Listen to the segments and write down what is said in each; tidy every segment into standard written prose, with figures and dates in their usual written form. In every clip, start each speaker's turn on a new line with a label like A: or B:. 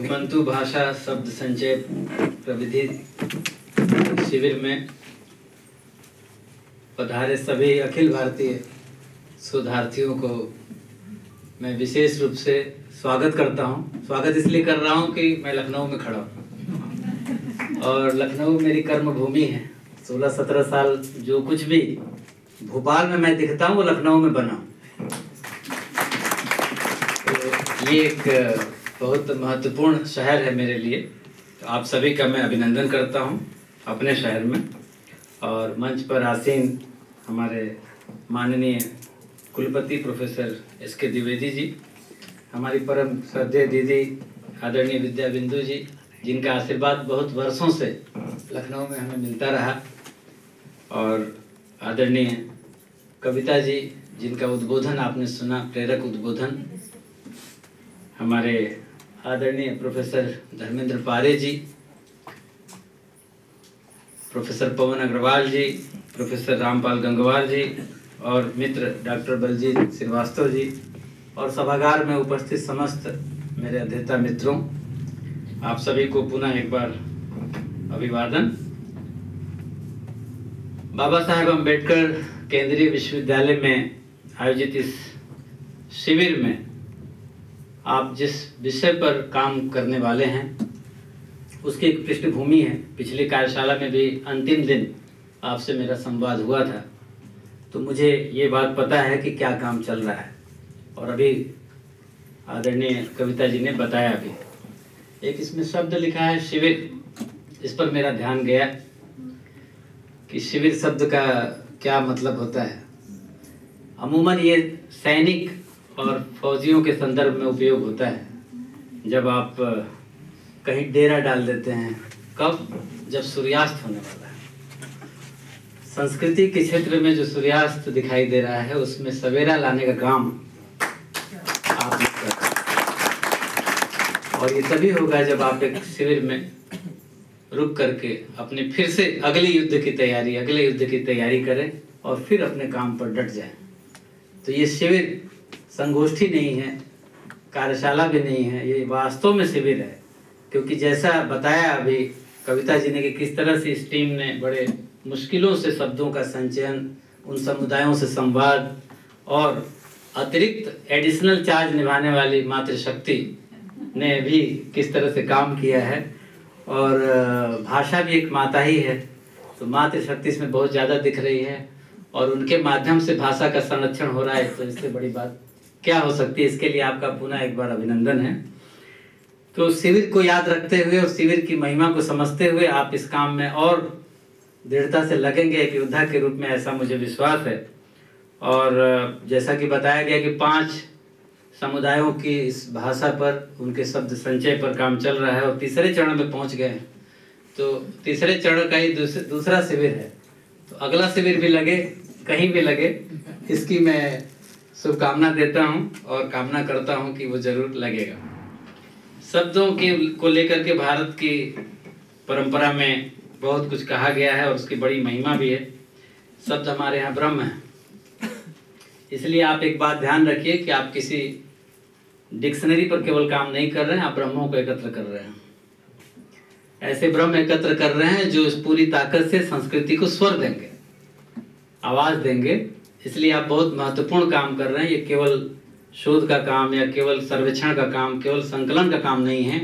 A: घुमंतु भाषा शब्द संचय प्रविधि शिविर में पधारे सभी अखिल भारतीय शोधार्थियों को मैं विशेष रूप से स्वागत करता हूं। स्वागत इसलिए कर रहा हूं कि मैं लखनऊ में खड़ा हूं और लखनऊ मेरी कर्म भूमि है। 16-17 साल जो कुछ भी भोपाल में मैं दिखता हूं वो लखनऊ में बना हूं। तो ये एक बहुत महत्वपूर्ण शहर है मेरे लिए। तो आप सभी का मैं अभिनंदन करता हूं अपने शहर में। और मंच पर आसीन हमारे माननीय कुलपति प्रोफेसर एस.के. द्विवेदी जी, हमारी परम श्रद्धेय दीदी आदरणीय विद्या बिंदु जी, जिनका आशीर्वाद बहुत वर्षों से लखनऊ में हमें मिलता रहा, और आदरणीय कविता जी, जिनका उद्बोधन आपने सुना, प्रेरक उद्बोधन, हमारे आदरणीय प्रोफेसर धर्मेंद्र पारे जी, प्रोफेसर पवन अग्रवाल जी, प्रोफेसर रामपाल गंगवार जी और मित्र डॉक्टर बलजीत श्रीवास्तव जी, और सभागार में उपस्थित समस्त मेरे अध्येता मित्रों, आप सभी को पुनः एक बार अभिवादन। बाबा साहेब अम्बेडकर केंद्रीय विश्वविद्यालय में आयोजित इस शिविर में आप जिस विषय पर काम करने वाले हैं उसकी एक पृष्ठभूमि है। पिछली कार्यशाला में भी अंतिम दिन आपसे मेरा संवाद हुआ था, तो मुझे ये बात पता है कि क्या काम चल रहा है, और अभी आदरणीय कविता जी ने बताया भी। एक इसमें शब्द लिखा है शिविर, इस पर मेरा ध्यान गया कि शिविर शब्द का क्या मतलब होता है। अमूमन ये सैनिक और फौजियों के संदर्भ में उपयोग होता है, जब आप कहीं डेरा डाल देते हैं। कब? जब सूर्यास्त होने वाला है। संस्कृति के क्षेत्र में जो सूर्यास्त दिखाई दे रहा है उसमें सवेरा लाने का काम आप करते हैं, और ये तभी होगा जब आप एक शिविर में रुक करके अपने फिर से अगले युद्ध की तैयारी करें और फिर अपने काम पर डट जाएं। तो ये शिविर संगोष्ठी नहीं है, कार्यशाला भी नहीं है, ये वास्तव में शिविर है। क्योंकि जैसा बताया अभी कविता जी ने कि किस तरह से इस टीम ने बड़े मुश्किलों से शब्दों का संचयन, उन समुदायों से संवाद, और अतिरिक्त एडिशनल चार्ज निभाने वाली मातृशक्ति ने भी किस तरह से काम किया है। और भाषा भी एक माता ही है, तो मातृशक्ति इसमें बहुत ज़्यादा दिख रही है, और उनके माध्यम से भाषा का संरक्षण हो रहा है। तो इससे बड़ी बात क्या हो सकती है। इसके लिए आपका पुनः एक बार अभिनंदन है। तो शिविर को याद रखते हुए और शिविर की महिमा को समझते हुए आप इस काम में और दृढ़ता से लगेंगे एक योद्धा के रूप में, ऐसा मुझे विश्वास है। और जैसा कि बताया गया कि 5 समुदायों की इस भाषा पर, उनके शब्द संचय पर काम चल रहा है और तीसरे चरण में पहुंच गए हैं। तो तीसरे चरण का ही दूसरा शिविर है। तो अगला शिविर भी लगे, कहीं भी लगे, इसकी मैं शुभकामना देता हूं और कामना करता हूं कि वो जरूर लगेगा। शब्दों को लेकर के भारत की परंपरा में बहुत कुछ कहा गया है और उसकी बड़ी महिमा भी है। शब्द हमारे यहाँ ब्रह्म है, इसलिए आप एक बात ध्यान रखिए कि आप किसी डिक्शनरी पर केवल काम नहीं कर रहे हैं, आप ब्रह्मों को एकत्र कर रहे हैं। ऐसे ब्रह्म एकत्र कर रहे हैं जो इस पूरी ताकत से संस्कृति को स्वर देंगे, आवाज देंगे। इसलिए आप बहुत महत्वपूर्ण काम कर रहे हैं। ये केवल शोध का काम या केवल सर्वेक्षण का काम, केवल संकलन का काम नहीं है।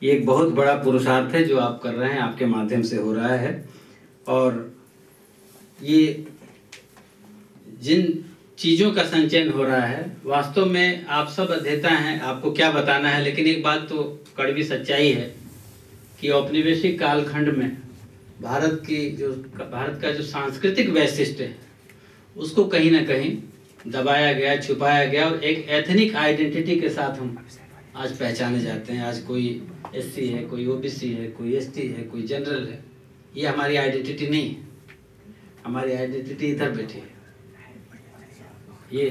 A: ये एक बहुत बड़ा पुरुषार्थ है जो आप कर रहे हैं, आपके माध्यम से हो रहा है। और ये जिन चीज़ों का संचयन हो रहा है, वास्तव में आप सब अध्येता हैं, आपको क्या बताना है। लेकिन एक बात तो कड़वी सच्चाई है कि औपनिवेशिक कालखंड में भारत का जो सांस्कृतिक वैशिष्ट्य है उसको कहीं ना कहीं दबाया गया, छुपाया गया, और एक एथनिक आइडेंटिटी के साथ हम आज पहचाने जाते हैं। आज कोई एससी है, कोई ओबीसी है, कोई एसटी है, कोई जनरल है। ये हमारी आइडेंटिटी नहीं है। हमारी आइडेंटिटी इधर बैठी है, ये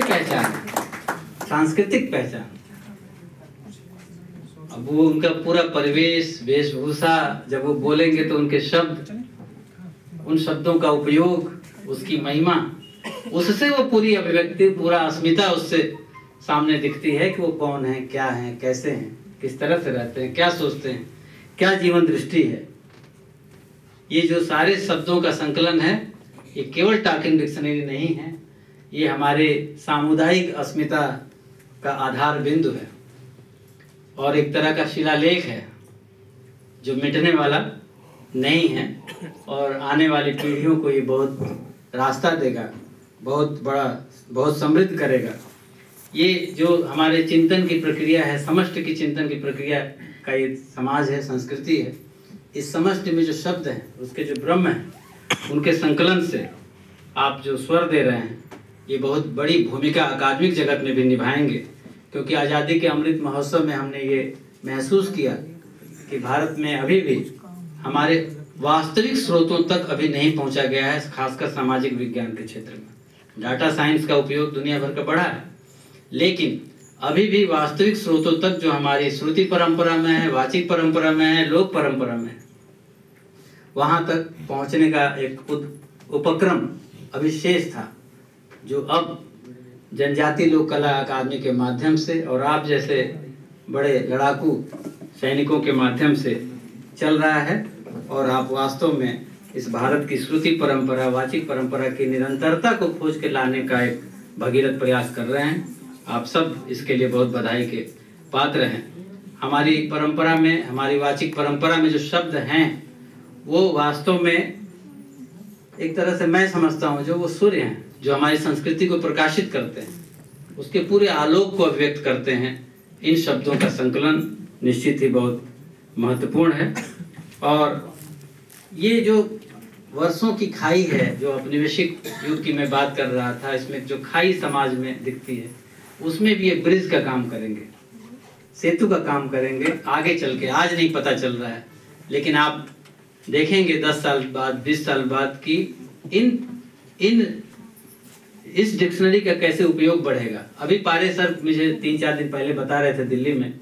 A: पहचान है, सांस्कृतिक पहचान। अब वो उनका पूरा परिवेश, वेशभूषा, जब वो बोलेंगे तो उनके शब्द, उन शब्दों का उपयोग, उसकी महिमा, उससे वो पूरी अभिव्यक्ति, पूरा अस्मिता उससे सामने दिखती है कि वो कौन है, क्या है, कैसे हैं, किस तरह से रहते हैं, क्या सोचते हैं, क्या जीवन दृष्टि है। ये जो सारे शब्दों का संकलन है, ये केवल टॉकिंग डिक्शनरी नहीं है, ये हमारे सामुदायिक अस्मिता का आधार बिंदु है और एक तरह का शिलालेख है जो मिटने वाला नहीं है और आने वाली पीढ़ियों को ये बहुत रास्ता देगा, बहुत समृद्ध करेगा। ये जो हमारे चिंतन की प्रक्रिया है, समष्टि की चिंतन की प्रक्रिया का ये समाज है, संस्कृति है। इस समष्टि में जो शब्द हैं, उसके जो ब्रह्म हैं, उनके संकलन से आप जो स्वर दे रहे हैं, ये बहुत बड़ी भूमिका अकादमिक जगत में भी निभाएंगे, क्योंकि आज़ादी के अमृत महोत्सव में हमने ये महसूस किया कि भारत में अभी भी हमारे वास्तविक स्रोतों तक अभी नहीं पहुंचा गया है, खासकर सामाजिक विज्ञान के क्षेत्र में। डाटा साइंस का उपयोग दुनिया भर का बढ़ा है, लेकिन अभी भी वास्तविक स्रोतों तक जो हमारी श्रुति परंपरा में है, वाचिक परंपरा में है, लोक परंपरा में है, वहां तक पहुंचने का एक उपक्रम अभी शेष था, जो अब जनजातीय लोक कला अकादमी के माध्यम से और आप जैसे बड़े लड़ाकू सैनिकों के माध्यम से चल रहा है। और आप वास्तव में इस भारत की श्रुति परंपरा, वाचिक परंपरा की निरंतरता को खोज के लाने का एक भगीरथ प्रयास कर रहे हैं। आप सब इसके लिए बहुत बधाई के पात्र हैं। हमारी परंपरा में, हमारी वाचिक परंपरा में जो शब्द हैं, वो वास्तव में एक तरह से मैं समझता हूँ जो वो सूर्य हैं, जो हमारी संस्कृति को प्रकाशित करते हैं, उसके पूरे आलोक को अभिव्यक्त करते हैं। इन शब्दों का संकलन निश्चित ही बहुत महत्वपूर्ण है। और ये जो वर्षों की खाई है, जो औपनिवेशिक युग की मैं बात कर रहा था, इसमें जो खाई समाज में दिखती है, उसमें भी एक ब्रिज का काम करेंगे, सेतु का काम करेंगे आगे चल के। आज नहीं पता चल रहा है, लेकिन आप देखेंगे 10 साल बाद, 20 साल बाद कि इस डिक्शनरी का कैसे उपयोग बढ़ेगा। अभी पारे सर मुझे 3-4 दिन पहले बता रहे थे दिल्ली में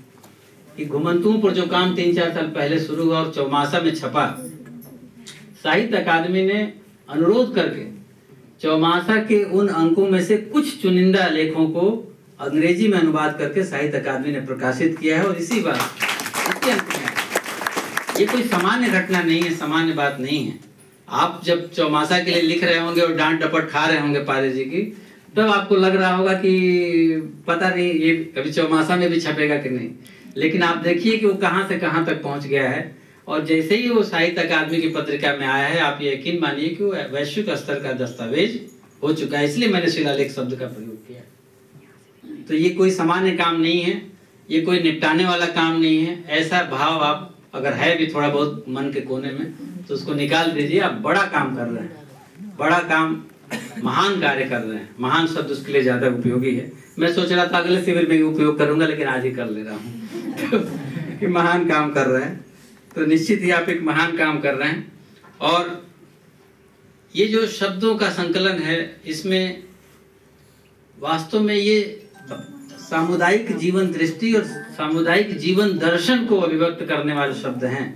A: कि घुमंतुओं पर जो काम 3-4 साल पहले शुरू हुआ और चौमासा में छपा, साहित्य अकादमी ने अनुरोध करके चौमासा के उन अंकों में से कुछ चुनिंदा लेखों को अंग्रेजी में अनुवाद करके साहित्य अकादमी ने प्रकाशित किया है। और इसी बार इसके अंक में ये कोई सामान्य घटना नहीं है, सामान्य बात नहीं है। आप जब चौमासा के लिए लिख रहे होंगे और डांट डपट खा रहे होंगे पारे जी की, तब आपको लग रहा होगा कि पता नहीं ये कभी चौमासा में भी छपेगा कि नहीं, लेकिन आप देखिए कि वो कहाँ से कहाँ तक पहुँच गया है। और जैसे ही वो साहित्य अकादमी की पत्रिका में आया है, आप ये यकीन मानिए कि वो वैश्विक स्तर का दस्तावेज हो चुका है। इसलिए मैंने शिलालेख शब्द का प्रयोग किया। तो ये कोई सामान्य काम नहीं है, ये कोई निपटाने वाला काम नहीं है। ऐसा भाव आप अगर है भी थोड़ा बहुत मन के कोने में, तो उसको निकाल दीजिए। आप बड़ा काम कर रहे हैं, बड़ा काम, महान कार्य कर रहे हैं। महान शब्द उसके लिए ज्यादा उपयोगी है। मैं सोच रहा था अगले शिविर में उपयोग करूंगा, लेकिन आज ही कर ले रहा हूँ कि महान काम कर रहे हैं। तो निश्चित ही आप एक महान काम कर रहे हैं। और ये जो शब्दों का संकलन है, इसमें वास्तव में ये सामुदायिक जीवन दृष्टि और सामुदायिक जीवन दर्शन को अभिव्यक्त करने वाले शब्द हैं।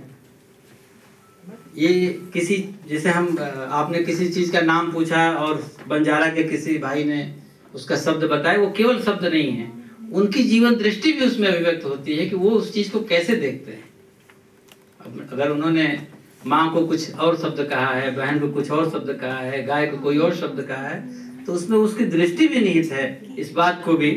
A: ये किसी, जैसे हम, आपने किसी चीज का नाम पूछा और बंजारा के किसी भाई ने उसका शब्द बताया, वो केवल शब्द नहीं है, उनकी जीवन दृष्टि भी उसमें अभिव्यक्त होती है कि वो उस चीज को कैसे देखते हैं। अगर उन्होंने माँ को कुछ और शब्द कहा है, बहन को कुछ और शब्द कहा है, गाय को कोई और शब्द कहा है, तो उसमें उसकी दृष्टि भी निहित है। इस बात को भी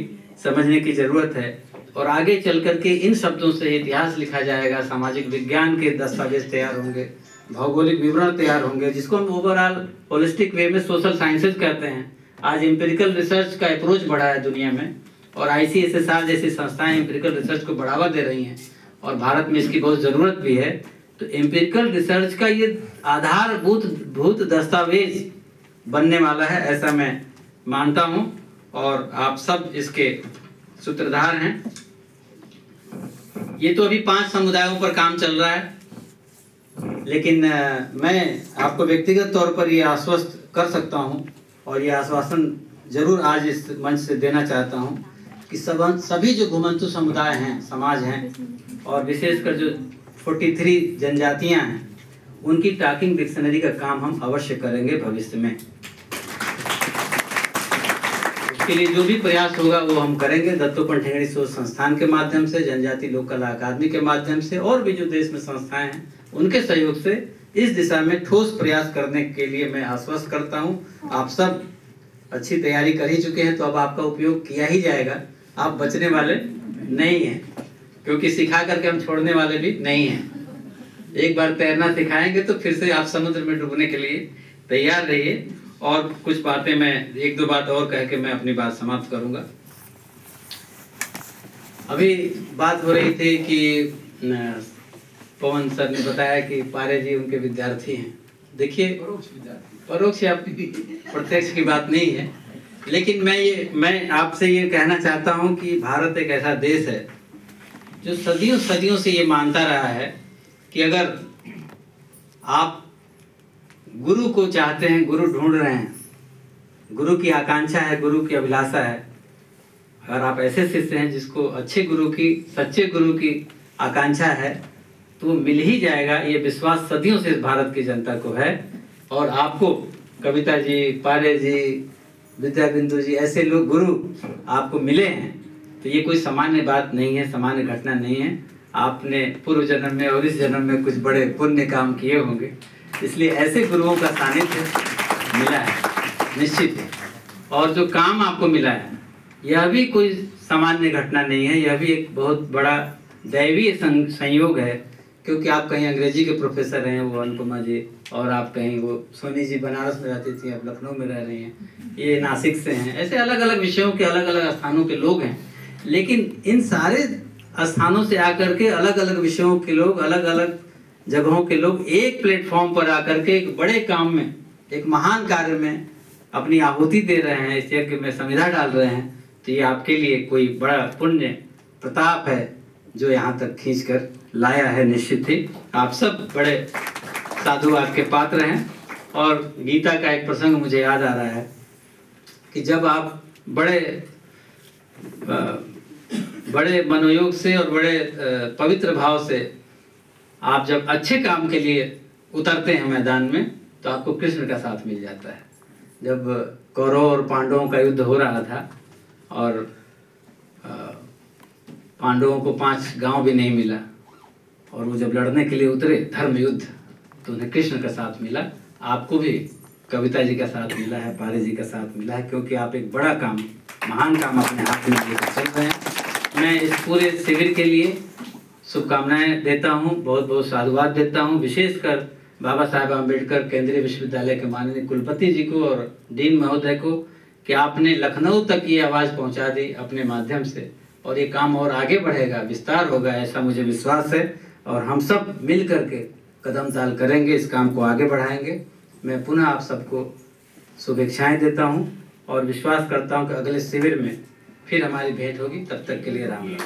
A: समझने की जरूरत है। और आगे चल करके इन शब्दों से इतिहास लिखा जाएगा, सामाजिक विज्ञान के दस्तावेज तैयार होंगे, भौगोलिक विवरण तैयार होंगे, जिसको हम ओवरऑल होलिस्टिक वे में सोशल साइंसेज कहते हैं। आज एम्पिरिकल रिसर्च का अप्रोच बढ़ा है दुनिया में, और ICSSR जैसी संस्थाएं एम्पिरिकल रिसर्च को बढ़ावा दे रही हैं, और भारत में इसकी बहुत ज़रूरत भी है। तो एम्पिरिकल रिसर्च का ये आधारभूत दस्तावेज बनने वाला है, ऐसा मैं मानता हूँ। और आप सब इसके सूत्रधार हैं। ये तो अभी 5 समुदायों पर काम चल रहा है, लेकिन मैं आपको व्यक्तिगत तौर पर ये आश्वस्त कर सकता हूँ, और ये आश्वासन जरूर आज इस मंच से देना चाहता हूँ कि सभी जो घुमंतु समुदाय हैं, समाज हैं, और विशेषकर जो 43 जनजातियाँ हैं, उनकी टॉकिंग डिक्शनरी का काम हम अवश्य करेंगे भविष्य में। इसके लिए जो भी प्रयास होगा वो हम करेंगे। दत्तोपंत ठेंगड़ी शोध संस्थान के माध्यम से, जनजाति लोक कला अकादमी के माध्यम से और भी जो देश में संस्थाएं हैं उनके सहयोग से इस दिशा में ठोस प्रयास करने के लिए मैं आश्वस्त करता हूं। आप सब अच्छी तैयारी कर ही चुके हैं तो अब आपका उपयोग किया ही जाएगा। आप बचने वाले नहीं हैं, क्योंकि सिखा करके हम छोड़ने वाले भी नहीं हैं। एक बार तैरना सिखाएंगे तो फिर से आप समुद्र में डूबने के लिए तैयार रहिए। और कुछ बातें मैं एक दो बात और कह के मैं अपनी बात समाप्त करूंगा। अभी बात हो रही थी कि पवन सर ने बताया कि पारे जी उनके विद्यार्थी हैं। देखिए, परोक्ष या प्रत्यक्ष की बात नहीं है, लेकिन मैं आपसे ये कहना चाहता हूं कि भारत एक ऐसा देश है जो सदियों सदियों से ये मानता रहा है कि अगर आप गुरु को चाहते हैं, गुरु ढूंढ रहे हैं, गुरु की आकांक्षा है, गुरु की अभिलाषा है, अगर आप ऐसे शिष्य हैं जिसको अच्छे गुरु की, सच्चे गुरु की आकांक्षा है तो मिल ही जाएगा। ये विश्वास सदियों से भारत की जनता को है। और आपको कविता जी, पारे जी, विद्या बिंदु जी ऐसे लोग गुरु आपको मिले हैं तो ये कोई सामान्य बात नहीं है, सामान्य घटना नहीं है। आपने पूर्व जन्म में और इस जन्म में कुछ बड़े पुण्य काम किए होंगे, इसलिए ऐसे गुरुओं का सानिध्य मिला है निश्चित है। और जो काम आपको मिला है यह भी कोई सामान्य घटना नहीं है, यह भी एक बहुत बड़ा दैवीय संयोग है। क्योंकि आप कहीं अंग्रेजी के प्रोफेसर हैं, वो अनुपमा जी, और आप कहीं वो सोनी जी बनारस में रहती थी, अब लखनऊ में रह रही हैं, ये नासिक से हैं। ऐसे अलग अलग विषयों के अलग अलग स्थानों के लोग हैं, लेकिन इन सारे स्थानों से आकर के अलग अलग विषयों के लोग, अलग अलग जगहों के लोग एक प्लेटफॉर्म पर आकर के एक बड़े काम में, एक महान कार्य में अपनी आहुति दे रहे हैं, इस यज्ञ में संविधा डाल रहे हैं। तो ये आपके लिए कोई बड़ा पुण्य प्रताप है जो यहाँ तक खींचकर लाया है। निश्चित ही आप सब बड़े साधुवाद के पात्र हैं। और गीता का एक प्रसंग मुझे याद आ रहा है कि जब आप बड़े मनोयोग से और बड़े पवित्र भाव से आप जब अच्छे काम के लिए उतरते हैं मैदान में तो आपको कृष्ण का साथ मिल जाता है। जब कौरवों और पांडवों का युद्ध हो रहा था और पांडवों को 5 गांव भी नहीं मिला और वो जब लड़ने के लिए उतरे धर्म युद्ध, तो उन्हें कृष्ण का साथ मिला। आपको भी कविता जी का साथ मिला है, पारे जी का साथ मिला है, क्योंकि आप एक बड़ा काम, महान काम अपने हाथ में लेकर चल रहे हैं। मैं इस पूरे शिविर के लिए शुभकामनाएं देता हूं, बहुत बहुत साधुवाद देता हूं, विशेषकर बाबा साहेब अम्बेडकर केंद्रीय विश्वविद्यालय के माननीय कुलपति जी को और डीन महोदय को कि आपने लखनऊ तक ये आवाज़ पहुंचा दी अपने माध्यम से। और ये काम और आगे बढ़ेगा, विस्तार होगा, ऐसा मुझे विश्वास है। और हम सब मिल करके कदम ताल करेंगे, इस काम को आगे बढ़ाएंगे। मैं पुनः आप सबको शुभेच्छाएं देता हूं और विश्वास करता हूं कि अगले शिविर में फिर हमारी भेंट होगी। तब तक के लिए राम राम।